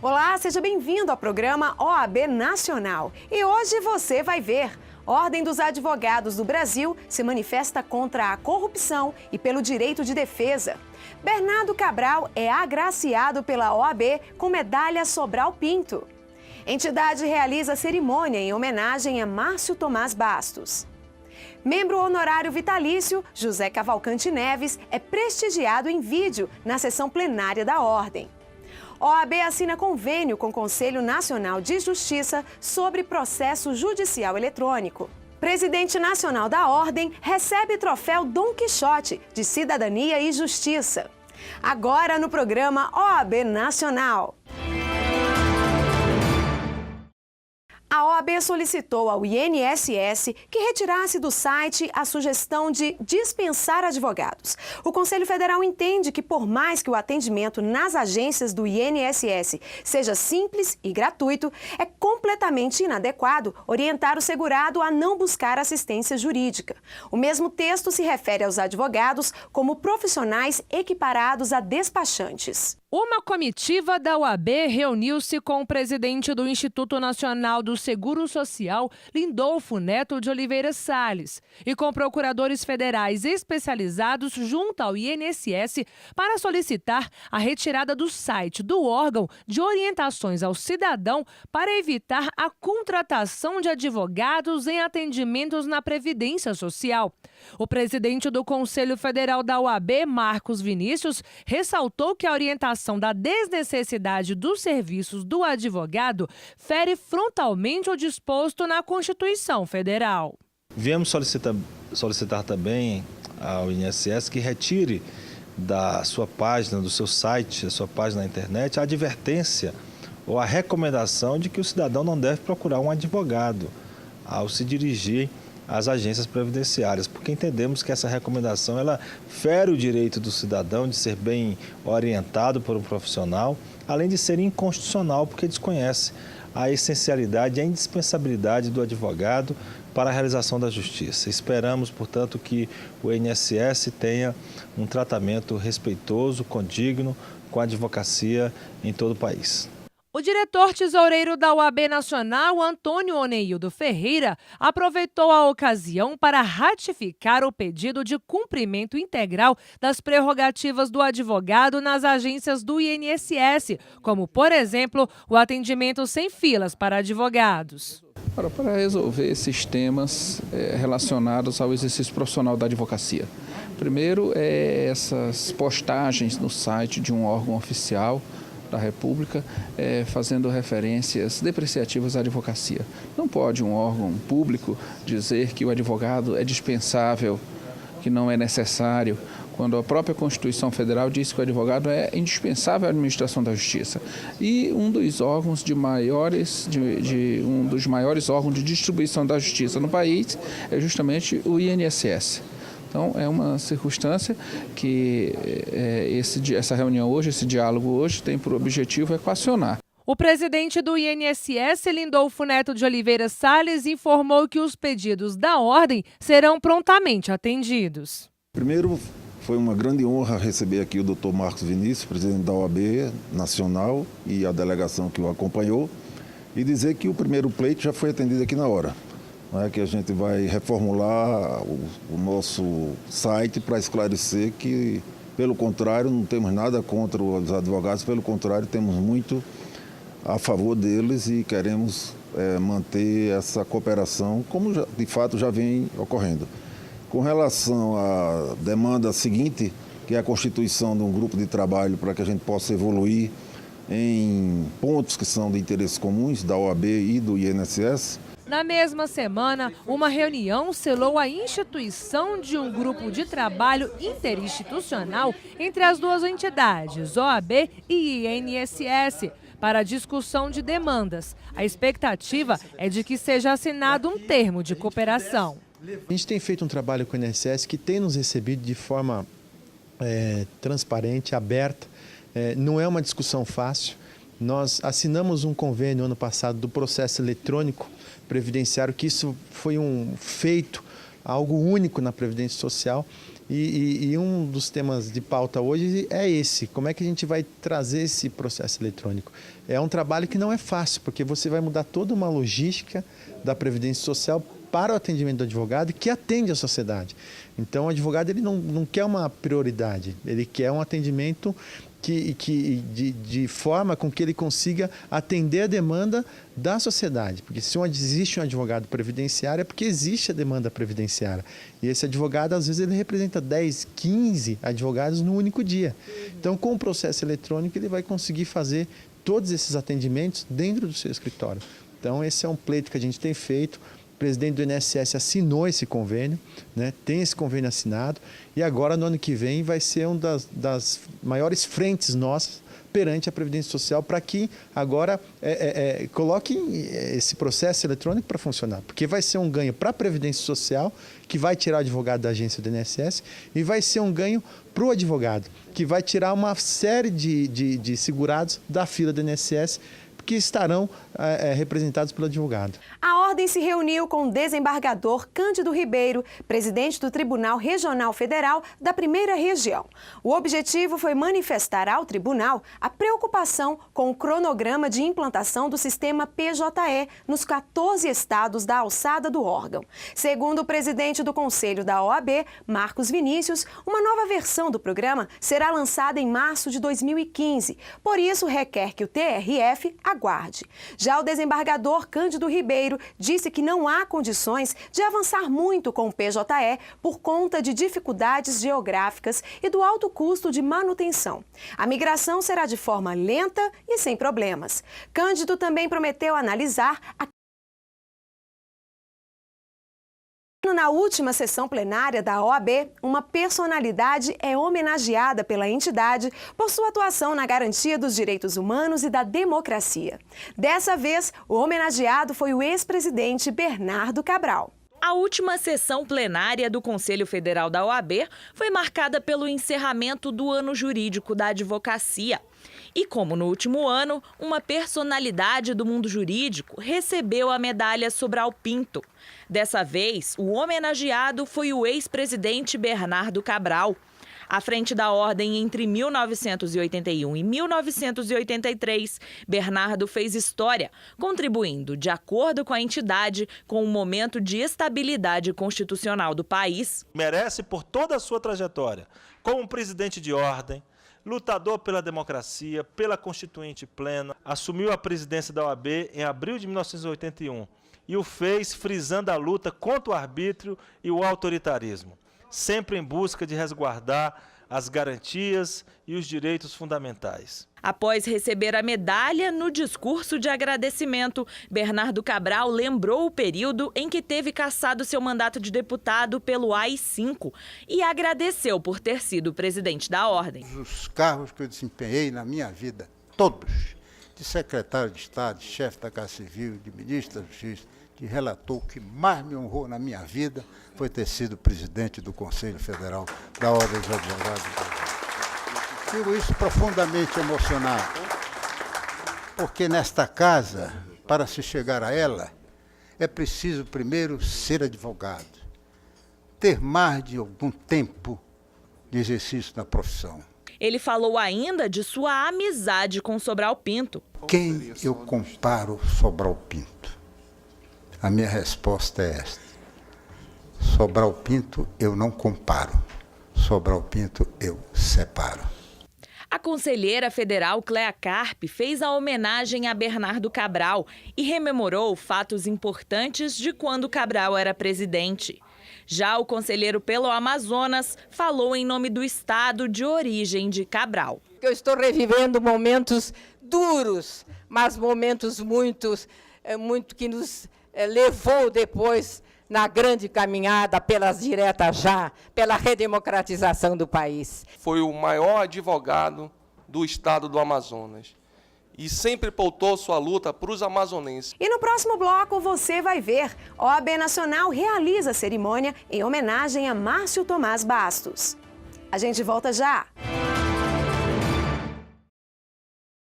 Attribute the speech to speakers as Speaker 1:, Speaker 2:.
Speaker 1: Olá, seja bem-vindo ao programa OAB Nacional. E hoje você vai ver. Ordem dos Advogados do Brasil se manifesta contra a corrupção e pelo direito de defesa. Bernardo Cabral é agraciado pela OAB com medalha Sobral Pinto. Entidade realiza cerimônia em homenagem a Márcio Tomás Bastos. Membro honorário vitalício, José Cavalcante Neves, é prestigiado em vídeo na sessão plenária da Ordem. OAB assina convênio com o Conselho Nacional de Justiça sobre processo judicial eletrônico. Presidente nacional da Ordem recebe troféu Dom Quixote de Cidadania e Justiça. Agora no programa OAB Nacional. A OAB solicitou ao INSS que retirasse do site a sugestão de dispensar advogados. O Conselho Federal entende que, por mais que o atendimento nas agências do INSS seja simples e gratuito, é completamente inadequado orientar o segurado a não buscar assistência jurídica. O mesmo texto se refere aos advogados como profissionais equiparados a despachantes.
Speaker 2: Uma comitiva da OAB reuniu-se com o presidente do Instituto Nacional do Seguro Social, Lindolfo Neto de Oliveira Salles, e com procuradores federais especializados junto ao INSS para solicitar a retirada do site do órgão de orientações ao cidadão para evitar a contratação de advogados em atendimentos na Previdência Social. O presidente do Conselho Federal da OAB, Marcos Vinícius, ressaltou que a orientação da desnecessidade dos serviços do advogado fere frontalmente o disposto na Constituição Federal.
Speaker 3: Viemos solicitar também ao INSS que retire da sua página, do seu site, da sua página na internet, a advertência ou a recomendação de que o cidadão não deve procurar um advogado ao se dirigir às agências previdenciárias, porque entendemos que essa recomendação ela fere o direito do cidadão de ser bem orientado por um profissional, além de ser inconstitucional, porque desconhece a essencialidade e a indispensabilidade do advogado para a realização da justiça. Esperamos, portanto, que o INSS tenha um tratamento respeitoso, condigno com a advocacia em todo o país.
Speaker 2: O diretor tesoureiro da OAB Nacional, Antônio Oneildo Ferreira, aproveitou a ocasião para ratificar o pedido de cumprimento integral das prerrogativas do advogado nas agências do INSS, como, por exemplo, o atendimento sem filas para advogados.
Speaker 4: Para resolver esses temas relacionados ao exercício profissional da advocacia. Primeiro, essas postagens no site de um órgão oficial da República, fazendo referências depreciativas à advocacia. Não pode um órgão público dizer que o advogado é dispensável, que não é necessário, quando a própria Constituição Federal diz que o advogado é indispensável à administração da justiça. E um dos órgãos um dos maiores órgãos de distribuição da justiça no país é justamente o INSS. Então, é uma circunstância que essa reunião hoje, esse diálogo hoje, tem por objetivo equacionar.
Speaker 2: O presidente do INSS, Lindolfo Neto de Oliveira Salles, informou que os pedidos da ordem serão prontamente atendidos.
Speaker 5: Primeiro, foi uma grande honra receber aqui o Dr. Marcos Vinícius, presidente da OAB Nacional e a delegação que o acompanhou, e dizer que o primeiro pleito já foi atendido aqui na hora. Que a gente vai reformular o nosso site para esclarecer que, pelo contrário, não temos nada contra os advogados, pelo contrário, temos muito a favor deles e queremos manter essa cooperação, como de fato já vem ocorrendo. Com relação à demanda seguinte, que é a constituição de um grupo de trabalho para que a gente possa evoluir em pontos que são de interesses comuns da OAB e do INSS.
Speaker 2: Na mesma semana, uma reunião selou a instituição de um grupo de trabalho interinstitucional entre as duas entidades, OAB e INSS, para a discussão de demandas. A expectativa é de que seja assinado um termo de cooperação.
Speaker 6: A gente tem feito um trabalho com o INSS que tem nos recebido de forma transparente, aberta. Não é uma discussão fácil. Nós assinamos um convênio ano passado do processo eletrônico previdenciário, que isso foi um feito, algo único na Previdência Social, E um dos temas de pauta hoje é esse, como é que a gente vai trazer esse processo eletrônico. É um trabalho que não é fácil, porque você vai mudar toda uma logística da Previdência Social para o atendimento do advogado que atende a sociedade. Então, o advogado ele não quer uma prioridade, ele quer um atendimento de forma com que ele consiga atender a demanda da sociedade. Porque se existe um advogado previdenciário, é porque existe a demanda previdenciária. E esse advogado, às vezes, ele representa 10, 15 advogados no único dia. Então, com o processo eletrônico, ele vai conseguir fazer todos esses atendimentos dentro do seu escritório. Então, esse é um pleito que a gente tem feito. O presidente do INSS assinou esse convênio, né? Tem esse convênio assinado e agora, no ano que vem, vai ser uma das maiores frentes nossas perante a Previdência Social para que agora coloque esse processo eletrônico para funcionar. Porque vai ser um ganho para a Previdência Social, que vai tirar o advogado da agência do INSS, e vai ser um ganho para o advogado, que vai tirar uma série de segurados da fila do INSS, que estarão representados pelo advogado.
Speaker 1: A ordem se reuniu com o desembargador Cândido Ribeiro, presidente do Tribunal Regional Federal da Primeira Região. O objetivo foi manifestar ao tribunal a preocupação com o cronograma de implantação do sistema PJE nos 14 estados da alçada do órgão. Segundo o presidente do Conselho da OAB, Marcos Vinícius, uma nova versão do programa será lançada em março de 2015. Por isso, requer que o TRF aguarde. Já o desembargador Cândido Ribeiro disse que não há condições de avançar muito com o PJE por conta de dificuldades geográficas e do alto custo de manutenção. A migração será de forma lenta e sem problemas. Cândido também prometeu analisar Na última sessão plenária da OAB, uma personalidade é homenageada pela entidade por sua atuação na garantia dos direitos humanos e da democracia. Dessa vez, o homenageado foi o ex-presidente Bernardo Cabral.
Speaker 7: A última sessão plenária do Conselho Federal da OAB foi marcada pelo encerramento do ano jurídico da advocacia. E como no último ano, uma personalidade do mundo jurídico recebeu a medalha Sobral Pinto. Dessa vez, o homenageado foi o ex-presidente Bernardo Cabral. À frente da ordem entre 1981 e 1983, Bernardo fez história, contribuindo, de acordo com a entidade, com um momento de estabilidade constitucional do país.
Speaker 3: Merece por toda a sua trajetória, como presidente de ordem, lutador pela democracia, pela Constituinte plena, assumiu a presidência da OAB em abril de 1981 e o fez frisando a luta contra o arbítrio e o autoritarismo, sempre em busca de resguardar as garantias e os direitos fundamentais.
Speaker 7: Após receber a medalha, no discurso de agradecimento, Bernardo Cabral lembrou o período em que teve cassado seu mandato de deputado pelo AI-5 e agradeceu por ter sido presidente da ordem.
Speaker 8: Os cargos que eu desempenhei na minha vida, todos, de secretário de Estado, de chefe da Casa Civil, de ministro da Justiça, de relator, o que mais me honrou na minha vida foi ter sido presidente do Conselho Federal da Ordem dos Advogados. Fico isso profundamente emocionado, porque nesta casa, para se chegar a ela, é preciso primeiro ser advogado, ter mais de algum tempo de exercício na profissão.
Speaker 7: Ele falou ainda de sua amizade com Sobral Pinto.
Speaker 8: Quem eu comparo Sobral Pinto? A minha resposta é esta. Sobral Pinto eu não comparo. Sobral Pinto eu separo.
Speaker 7: A conselheira federal Cléa Carpe fez a homenagem a Bernardo Cabral e rememorou fatos importantes de quando Cabral era presidente. Já o conselheiro pelo Amazonas falou em nome do estado de origem de Cabral.
Speaker 9: Eu estou revivendo momentos duros, mas momentos muito que nos levou depois na grande caminhada pelas diretas já, pela redemocratização do país.
Speaker 10: Foi o maior advogado do estado do Amazonas e sempre pautou sua luta para os amazonenses.
Speaker 1: E no próximo bloco você vai ver, OAB Nacional realiza a cerimônia em homenagem a Márcio Tomás Bastos. A gente volta já!